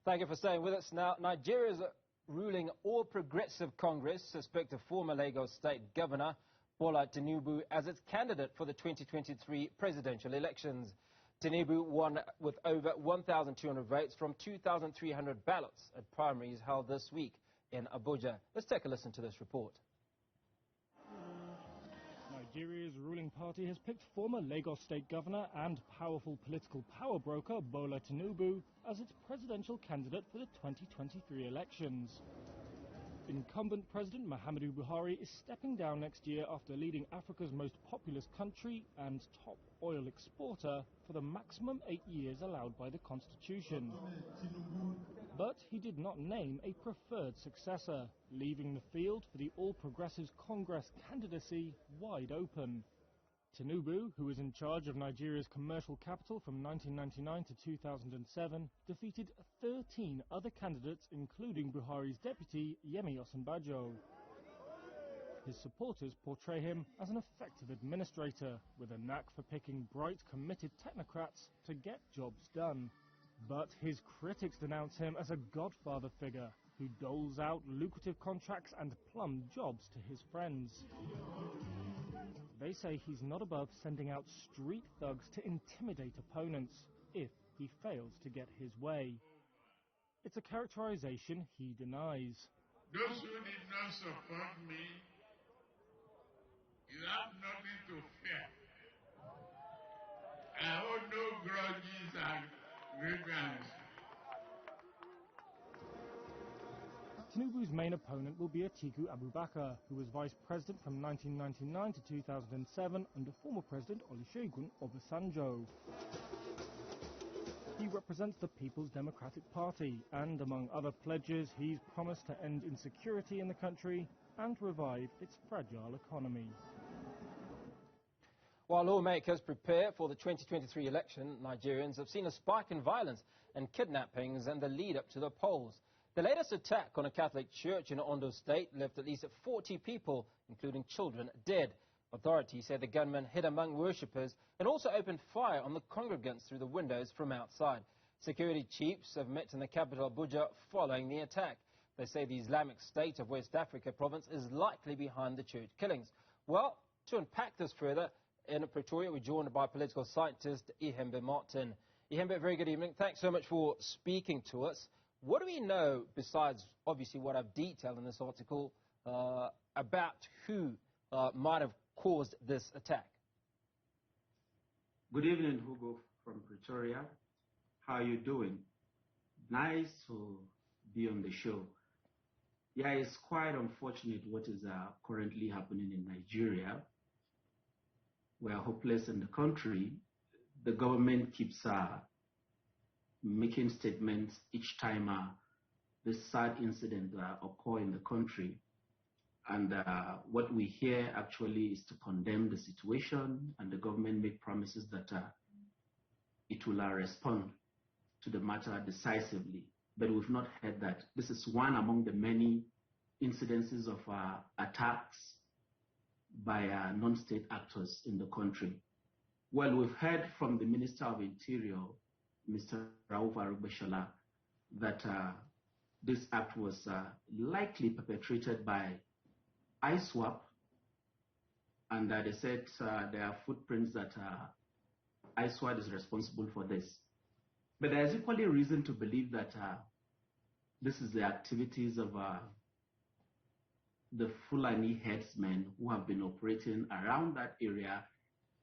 Thank you for staying with us. Now, Nigeria's ruling All Progressive Congress suspect a former Lagos State Governor, Bola Tinubu, as its candidate for the 2023 presidential elections. Tinubu won with over 1,200 votes from 2,300 ballots at primaries held this week in Abuja. Let's take a listen to this report. Nigeria's ruling party has picked former Lagos State Governor and powerful political power broker Bola Tinubu as its presidential candidate for the 2023 elections. Incumbent President Muhammadu Buhari is stepping down next year after leading Africa's most populous country and top oil exporter for the maximum 8 years allowed by the Constitution. But he did not name a preferred successor, leaving the field for the All Progressives Congress candidacy wide open. Tinubu, who was in charge of Nigeria's commercial capital from 1999 to 2007, defeated 13 other candidates, including Buhari's deputy, Yemi Osinbajo. His supporters portray him as an effective administrator, with a knack for picking bright, committed technocrats to get jobs done. But his critics denounce him as a godfather figure, who doles out lucrative contracts and plum jobs to his friends. They say he's not above sending out street thugs to intimidate opponents if he fails to get his way. It's a characterization he denies. Those who did not support me, you have nothing to fear. I hold no grudges and grievances. Tinubu's main opponent will be Atiku Abubakar, who was vice president from 1999 to 2007 under former president Olusegun Obasanjo. He represents the People's Democratic Party, and among other pledges, he's promised to end insecurity in the country and revive its fragile economy. While lawmakers prepare for the 2023 election, Nigerians have seen a spike in violence and kidnappings in the lead-up to the polls. The latest attack on a Catholic church in Ondo State left at least 40 people, including children, dead. Authorities say the gunmen hid among worshippers and also opened fire on the congregants through the windows from outside. Security chiefs have met in the capital Abuja following the attack. They say the Islamic State of West Africa province is likely behind the church killings. Well, to unpack this further, in Pretoria, we're joined by political scientist Ihembe Martin. Ihembe, very good evening. Thanks so much for speaking to us. What do we know, besides obviously what I've detailed in this article, about who might have caused this attack? Good evening, Hugo from Pretoria. How are you doing? Nice to be on the show. Yeah, it's quite unfortunate what is currently happening in Nigeria. We are hopeless in the country. The government keeps making statements each time this sad incident occur in the country. And what we hear actually is to condemn the situation, and the government make promises that it will respond to the matter decisively. But we've not heard that. This is one among the many incidences of attacks by non-state actors in the country. Well, we've heard from the Minister of Interior, Mr. Rauf Arugbeshola, that this act was likely perpetrated by ISWAP, and they said there are footprints that ISWAP is responsible for this. But there's equally reason to believe that this is the activities of the Fulani herdsmen who have been operating around that area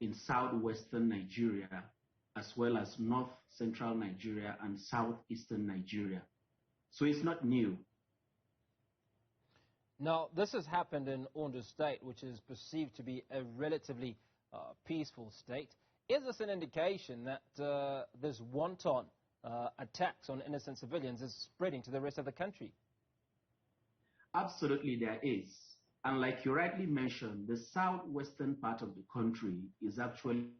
in southwestern Nigeria, as well as north-central Nigeria and southeastern Nigeria. So it's not new. Now, this has happened in Ondo State, which is perceived to be a relatively peaceful state. Is this an indication that this wanton attacks on innocent civilians is spreading to the rest of the country? Absolutely, there is. And like you rightly mentioned, the southwestern part of the country is actually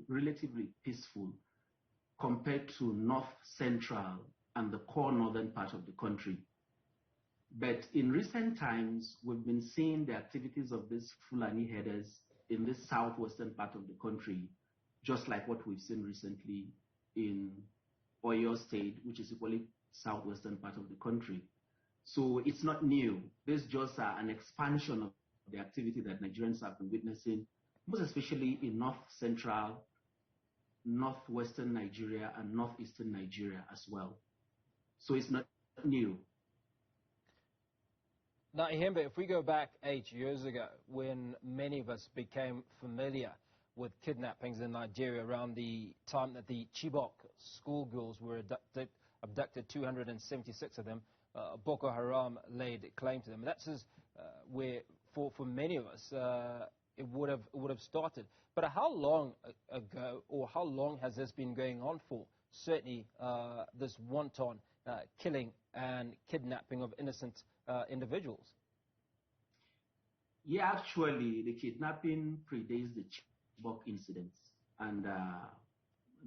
relatively peaceful compared to north-central and the core northern part of the country. But in recent times, we've been seeing the activities of these Fulani herders in this southwestern part of the country, just like what we've seen recently in Ondo State, which is equally southwestern part of the country. So it's not new. This is just an expansion of the activity that Nigerians have been witnessing, most especially in north-central, northwestern Nigeria and northeastern Nigeria as well. So it's not new. Now, Ihembe, if we go back 8 years ago, when many of us became familiar with kidnappings in Nigeria around the time that the Chibok schoolgirls were abducted 276 of them, Boko Haram laid claim to them. That's just, where, for many of us, it would have started. But how long ago, or how long has this been going on for? Certainly, this wanton killing and kidnapping of innocent individuals. Yeah, actually, the kidnapping predates the Chibok incidents, and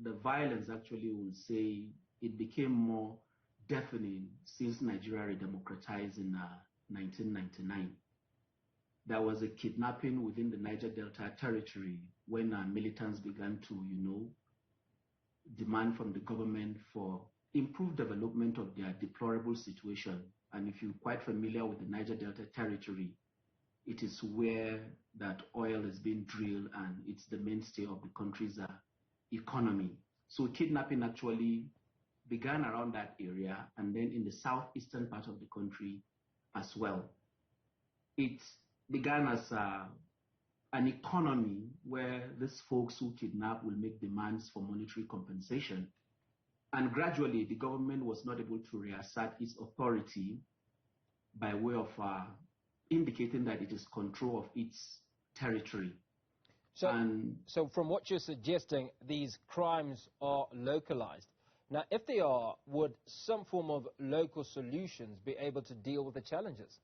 the violence actually will say it became more deafening since Nigeria redemocratized in 1999. There was a kidnapping within the Niger Delta territory when militants began to, demand from the government for improved development of their deplorable situation. And if you're quite familiar with the Niger Delta territory, it is where that oil is being drilled and it's the mainstay of the country's economy. So kidnapping actually began around that area and then in the southeastern part of the country as well. It began as an economy where these folks who kidnap will make demands for monetary compensation. And gradually, the government was not able to reassert its authority by way of indicating that it is control of its territory. So from what you're suggesting, these crimes are localized. Now, if they are, would some form of local solutions be able to deal with the challenges?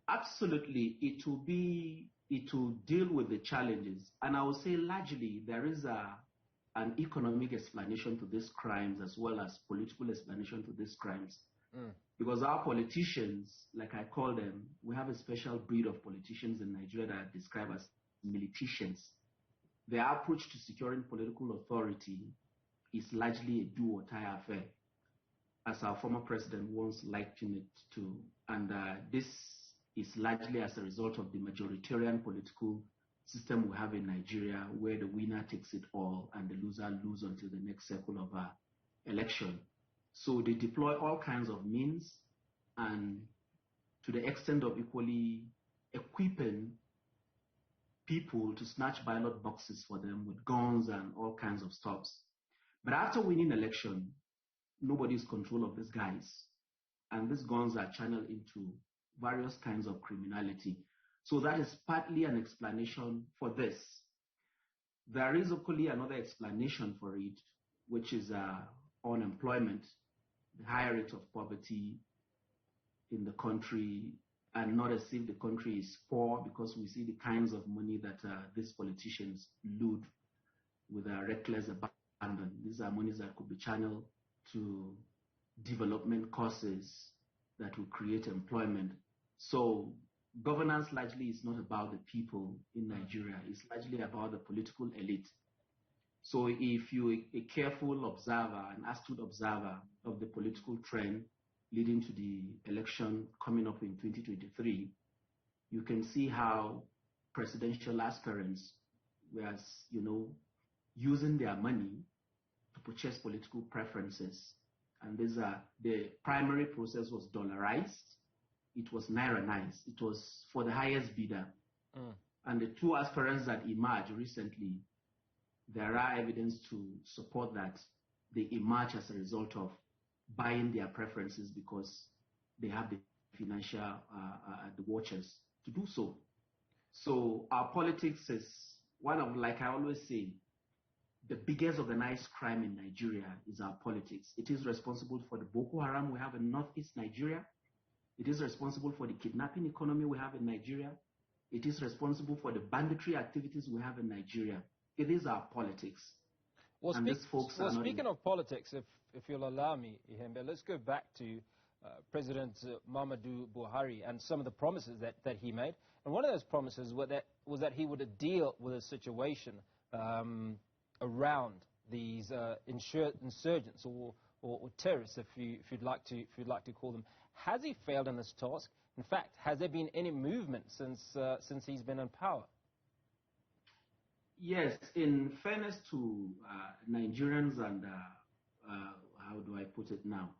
Absolutely. It will deal with the challenges. And I would say largely there is an economic explanation to these crimes as well as political explanation to these crimes. Because our politicians, like I call them, we have a special breed of politicians in Nigeria that are described as militicians. Their approach to securing political authority is largely a do-or-die affair, as our former president once likened it to. And this is largely as a result of the majoritarian political system we have in Nigeria, where the winner takes it all and the loser lose until the next cycle of election. So they deploy all kinds of means, and to the extent of equally equipping people to snatch ballot boxes for them with guns and all kinds of stuffs. But after winning election, nobody's control of these guys, and these guns are channeled into various kinds of criminality. So that is partly an explanation for this. There is equally another explanation for it, which is unemployment, the high rate of poverty in the country, and not as if the country is poor, because we see the kinds of money that these politicians loot with a reckless abandon. These are monies that could be channeled to development causes that will create employment. So governance largely is not about the people in Nigeria. It's largely about the political elite. So if you're a careful observer, an astute observer of the political trend leading to the election coming up in 2023, you can see how presidential aspirants were, using their money to purchase political preferences. And the primary process was dollarized. It was naira-nized. It was for the highest bidder. And the two aspirants that emerged recently, there are evidence to support that they emerge as a result of buying their preferences because they have the financial the watchers to do so. So our politics is one of, like I always say, the biggest organized crime in Nigeria is our politics. It is responsible for the Boko Haram we have in northeast Nigeria. It is responsible for the kidnapping economy we have in Nigeria. It is responsible for the banditry activities we have in Nigeria. It is our politics. Well, speaking of politics, if you'll allow me, Ihembe, let's go back to President Muhammadu Buhari and some of the promises that he made. And one of those promises was that he would deal with a situation around these insurgents or or terrorists, if you'd like to call them. Has he failed in this task? In fact, has there been any movement since he's been in power? Yes, in fairness to Nigerians and how do I put it now?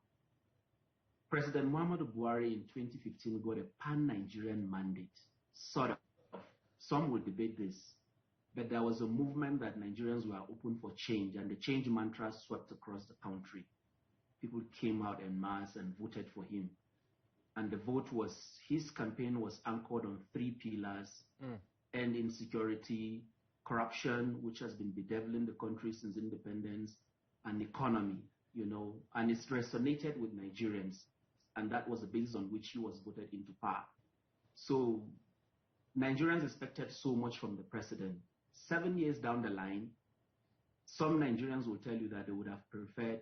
President Muhammadu Buhari in 2015 got a pan-Nigerian mandate, sort of. Some would debate this, but there was a movement that Nigerians were open for change, and the change mantra swept across the country. People came out en masse and voted for him. And his campaign was anchored on 3 pillars: end insecurity, corruption, which has been bedeviling the country since independence, and economy, and it's resonated with Nigerians. And that was the basis on which he was voted into power. So Nigerians expected so much from the president. 7 years down the line, some Nigerians will tell you that they would have preferred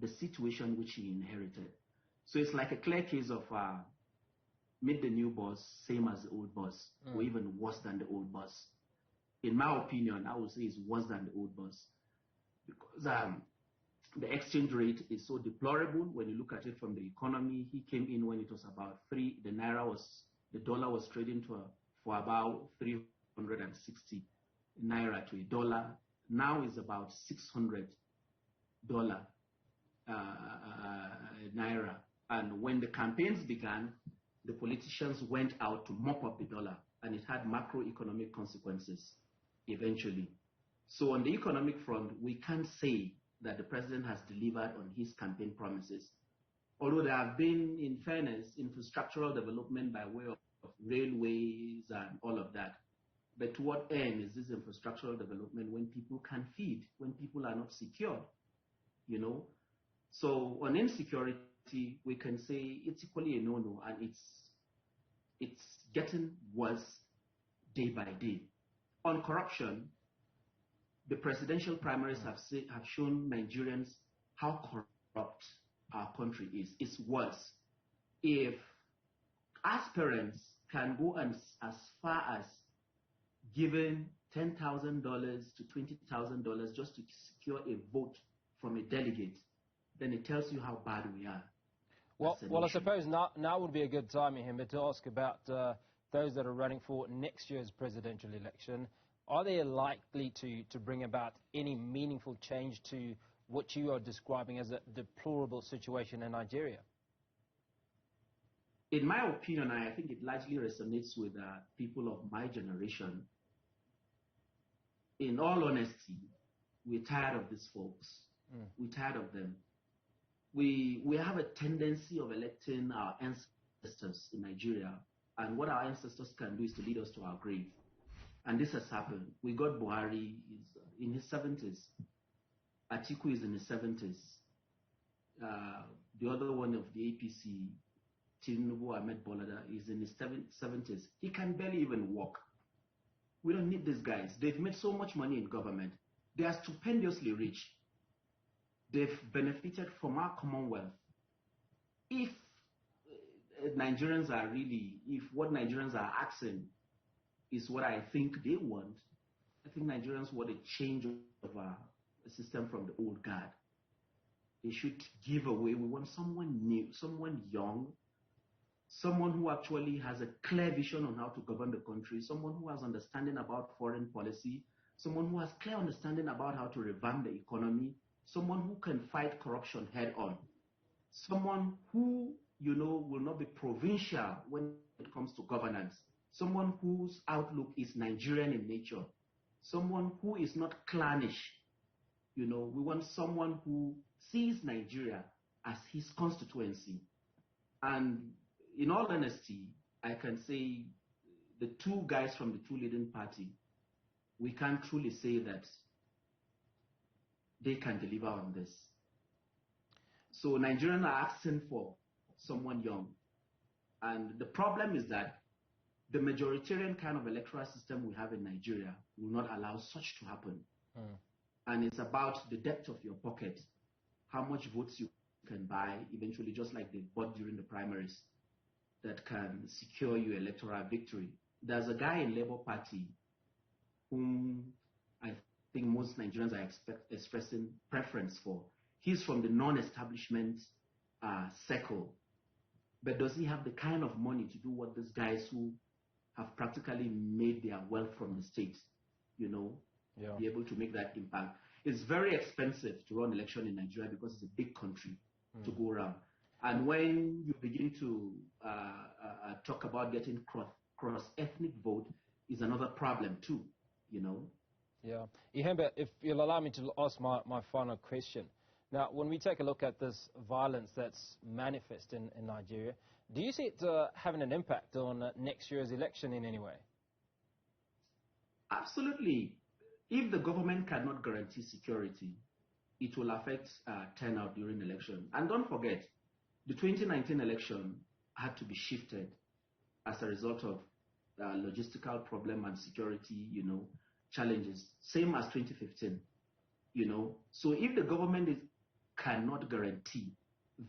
the situation which he inherited. So it's like a clear case of meet the new boss, same as the old boss, or even worse than the old boss. In my opinion, I would say it's worse than the old boss, because the exchange rate is so deplorable when you look at it from the economy. He came in when it was about 3. The dollar was trading for about 360 naira to a dollar. Now is about $600 naira. And when the campaigns began, the politicians went out to mop up the dollar, and it had macroeconomic consequences eventually. So on the economic front, we can't say that the president has delivered on his campaign promises. Although there have been, in fairness, infrastructural development by way of railways and all of that. But to what end is this infrastructural development when people can't feed, when people are not secured, So on insecurity, we can say it's equally a no-no, and it's getting worse day by day. On corruption, the presidential primaries have shown Nigerians how corrupt our country is. It's worse. If aspirants can go as far as giving $10,000 to $20,000 just to secure a vote from a delegate, then it tells you how bad we are. Well, I suppose now would be a good time, Ihembe, to ask about those that are running for next year's presidential election. Are they likely to bring about any meaningful change to what you are describing as a deplorable situation in Nigeria? In my opinion, I think it largely resonates with people of my generation. In all honesty, we're tired of these folks. We're tired of them. We have a tendency of electing our ancestors in Nigeria, and what our ancestors can do is to lead us to our grave. And this has happened. We got Buhari, he's in his 70s. Atiku is in his 70s. The other one of the APC, Tinubu Ahmed Bolada, is in his 70s. He can barely even walk. We don't need these guys. They've made so much money in government. They are stupendously rich. They've benefited from our commonwealth. If what Nigerians are asking is what I think they want, I think Nigerians want a change of a system from the old guard. They should give away. We want someone new, someone young, someone who actually has a clear vision on how to govern the country, someone who has understanding about foreign policy, someone who has clear understanding about how to revamp the economy, someone who can fight corruption head on, someone who, will not be provincial when it comes to governance, someone whose outlook is Nigerian in nature, someone who is not clannish. We want someone who sees Nigeria as his constituency. And in all honesty, I can say the two guys from the two leading party, we can't truly say that they can deliver on this. So Nigerians are asking for someone young. And the problem is that the majoritarian kind of electoral system we have in Nigeria will not allow such to happen. And it's about the depth of your pocket, how much votes you can buy, eventually, just like they bought during the primaries, that can secure you electoral victory. There's a guy in Labour Party whom I think most Nigerians are expressing preference for. He's from the non-establishment circle. But does he have the kind of money to do what these guys who have practically made their wealth from the state, be able to make that impact? It's very expensive to run election in Nigeria because it's a big country to go around. And when you begin to talk about getting cross-ethnic vote, is another problem too, Yeah. Ihembe, if you'll allow me to ask my final question. Now, when we take a look at this violence that's manifest in Nigeria, do you see it having an impact on next year's election in any way? Absolutely. If the government cannot guarantee security, it will affect turnout during election. And don't forget, the 2019 election had to be shifted as a result of logistical problem and security, challenges. Same as 2015, So if the government cannot guarantee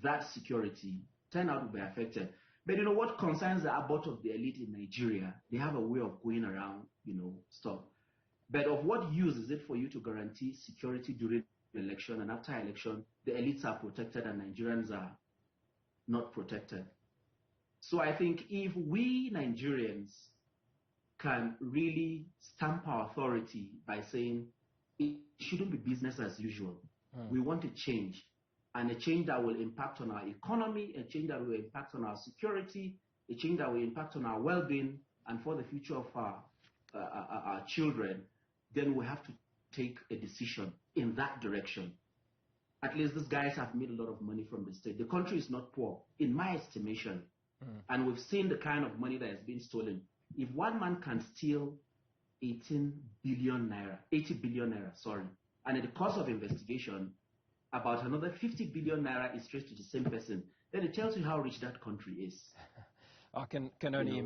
that security, turnout will be affected. But what concerns the abort of the elite in Nigeria, they have a way of going around, stuff. But of what use is it for you to guarantee security during the election, and after election, the elites are protected and Nigerians are not protected? So I think if we Nigerians can really stamp our authority by saying it shouldn't be business as usual. We want a change, and a change that will impact on our economy, a change that will impact on our security, a change that will impact on our well-being and for the future of our children, then we have to take a decision in that direction. At least these guys have made a lot of money from the state. The country is not poor, in my estimation. And we've seen the kind of money that has been stolen. If one man can steal 80 billion naira, and in the course of investigation, about another 50 billion naira is traced to the same person, then it tells you how rich that country is. I can only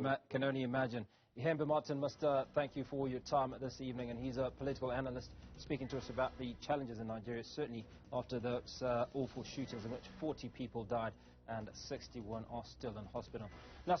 imagine. Ihembe Martin must thank you for your time this evening, and he's a political analyst speaking to us about the challenges in Nigeria, certainly after those awful shootings in which 40 people died and 61 are still in hospital. Now,